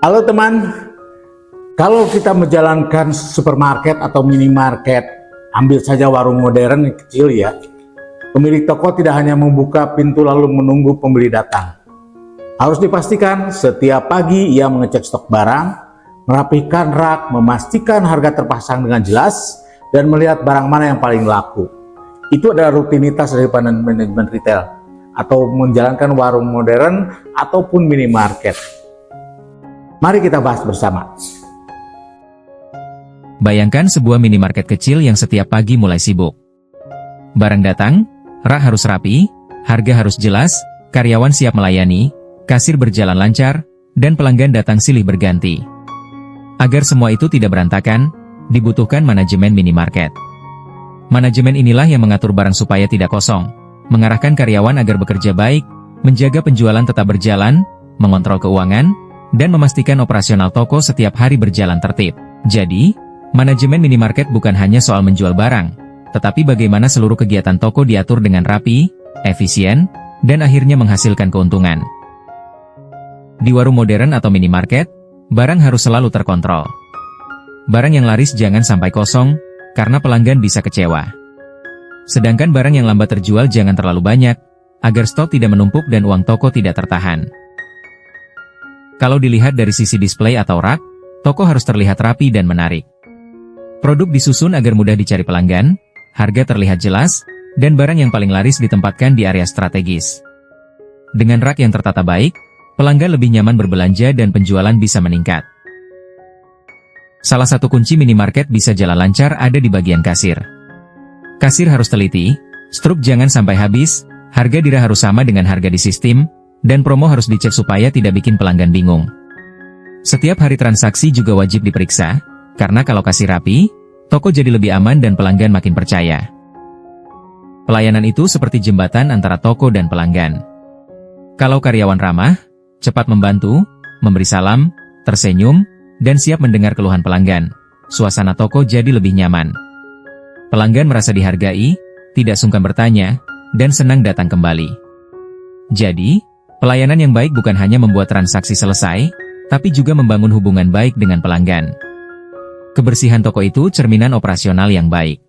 Halo teman, kalau kita menjalankan supermarket atau minimarket, ambil saja warung modern yang kecil ya, pemilik toko tidak hanya membuka pintu lalu menunggu pembeli datang. Harus dipastikan setiap pagi ia mengecek stok barang, merapikan rak, memastikan harga terpasang dengan jelas, dan melihat barang mana yang paling laku. Itu adalah rutinitas dari manajemen retail, atau menjalankan warung modern ataupun minimarket. Mari kita bahas bersama. Bayangkan sebuah minimarket kecil yang setiap pagi mulai sibuk. Barang datang, rak harus rapi, harga harus jelas, karyawan siap melayani, kasir berjalan lancar, dan pelanggan datang silih berganti. Agar semua itu tidak berantakan, dibutuhkan manajemen minimarket. Manajemen inilah yang mengatur barang supaya tidak kosong, mengarahkan karyawan agar bekerja baik, menjaga penjualan tetap berjalan, mengontrol keuangan, dan memastikan operasional toko setiap hari berjalan tertib. Jadi, manajemen minimarket bukan hanya soal menjual barang, tetapi bagaimana seluruh kegiatan toko diatur dengan rapi, efisien, dan akhirnya menghasilkan keuntungan. Di warung modern atau minimarket, barang harus selalu terkontrol. Barang yang laris jangan sampai kosong, karena pelanggan bisa kecewa. Sedangkan barang yang lambat terjual jangan terlalu banyak, agar stok tidak menumpuk dan uang toko tidak tertahan. Kalau dilihat dari sisi display atau rak, toko harus terlihat rapi dan menarik. Produk disusun agar mudah dicari pelanggan, harga terlihat jelas, dan barang yang paling laris ditempatkan di area strategis. Dengan rak yang tertata baik, pelanggan lebih nyaman berbelanja dan penjualan bisa meningkat. Salah satu kunci minimarket bisa jalan lancar ada di bagian kasir. Kasir harus teliti, struk jangan sampai habis, harga dirah harus sama dengan harga di sistem, dan promo harus dicek supaya tidak bikin pelanggan bingung. Setiap hari transaksi juga wajib diperiksa, karena kalau kasir rapi, toko jadi lebih aman dan pelanggan makin percaya. Pelayanan itu seperti jembatan antara toko dan pelanggan. Kalau karyawan ramah, cepat membantu, memberi salam, tersenyum, dan siap mendengar keluhan pelanggan, suasana toko jadi lebih nyaman. Pelanggan merasa dihargai, tidak sungkan bertanya, dan senang datang kembali. Jadi, pelayanan yang baik bukan hanya membuat transaksi selesai, tapi juga membangun hubungan baik dengan pelanggan. Kebersihan toko itu cerminan operasional yang baik.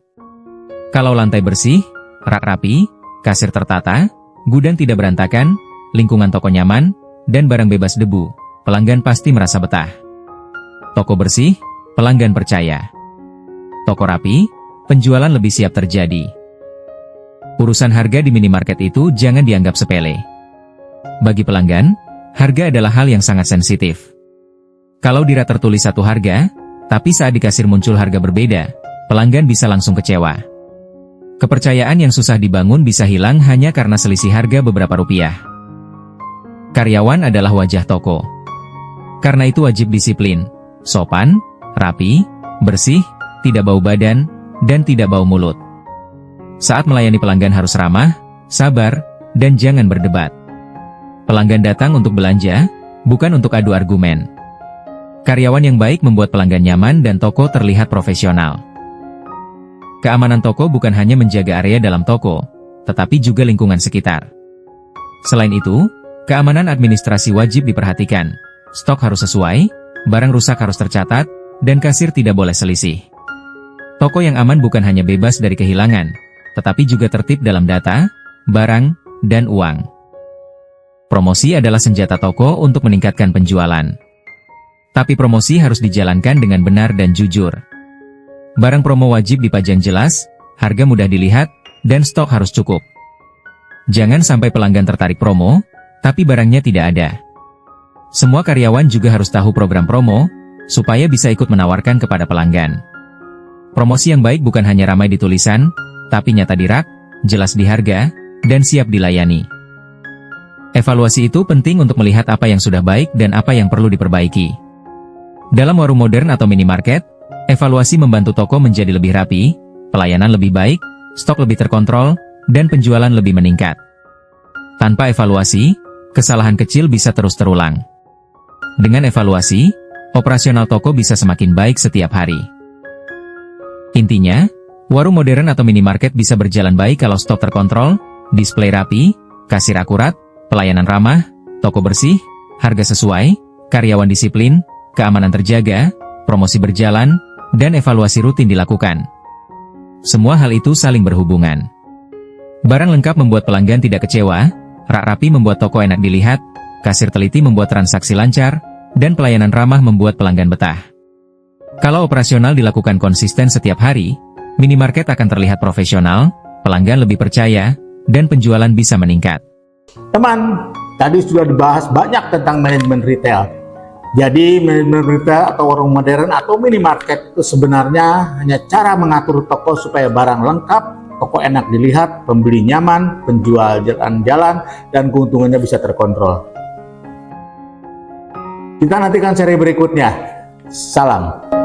Kalau lantai bersih, rak rapi, kasir tertata, gudang tidak berantakan, lingkungan toko nyaman, dan barang bebas debu, pelanggan pasti merasa betah. Toko bersih, pelanggan percaya. Toko rapi, penjualan lebih siap terjadi. Urusan harga di minimarket itu jangan dianggap sepele. Bagi pelanggan, harga adalah hal yang sangat sensitif. Kalau di rak tertulis satu harga, tapi saat di kasir muncul harga berbeda, pelanggan bisa langsung kecewa. Kepercayaan yang susah dibangun bisa hilang hanya karena selisih harga beberapa rupiah. Karyawan adalah wajah toko. Karena itu wajib disiplin, sopan, rapi, bersih, tidak bau badan, dan tidak bau mulut. Saat melayani pelanggan harus ramah, sabar, dan jangan berdebat. Pelanggan datang untuk belanja, bukan untuk adu argumen. Karyawan yang baik membuat pelanggan nyaman dan toko terlihat profesional. Keamanan toko bukan hanya menjaga area dalam toko, tetapi juga lingkungan sekitar. Selain itu, keamanan administrasi wajib diperhatikan. Stok harus sesuai, barang rusak harus tercatat, dan kasir tidak boleh selisih. Toko yang aman bukan hanya bebas dari kehilangan, tetapi juga tertib dalam data, barang, dan uang. Promosi adalah senjata toko untuk meningkatkan penjualan. Tapi promosi harus dijalankan dengan benar dan jujur. Barang promo wajib dipajang jelas, harga mudah dilihat, dan stok harus cukup. Jangan sampai pelanggan tertarik promo, tapi barangnya tidak ada. Semua karyawan juga harus tahu program promo, supaya bisa ikut menawarkan kepada pelanggan. Promosi yang baik bukan hanya ramai di tulisan, tapi nyata di rak, jelas di harga, dan siap dilayani. Evaluasi itu penting untuk melihat apa yang sudah baik dan apa yang perlu diperbaiki. Dalam warung modern atau minimarket, evaluasi membantu toko menjadi lebih rapi, pelayanan lebih baik, stok lebih terkontrol, dan penjualan lebih meningkat. Tanpa evaluasi, kesalahan kecil bisa terus terulang. Dengan evaluasi, operasional toko bisa semakin baik setiap hari. Intinya, warung modern atau minimarket bisa berjalan baik kalau stok terkontrol, display rapi, kasir akurat, pelayanan ramah, toko bersih, harga sesuai, karyawan disiplin, keamanan terjaga, promosi berjalan, dan evaluasi rutin dilakukan. Semua hal itu saling berhubungan. Barang lengkap membuat pelanggan tidak kecewa, rak rapi membuat toko enak dilihat, kasir teliti membuat transaksi lancar, dan pelayanan ramah membuat pelanggan betah. Kalau operasional dilakukan konsisten setiap hari, minimarket akan terlihat profesional, pelanggan lebih percaya, dan penjualan bisa meningkat. Teman, tadi sudah dibahas banyak tentang manajemen retail. Jadi manajemen retail atau warung modern atau minimarket itu sebenarnya hanya cara mengatur toko supaya barang lengkap, toko enak dilihat, pembeli nyaman, penjual jalan-jalan, dan keuntungannya bisa terkontrol. Kita nantikan seri berikutnya. Salam.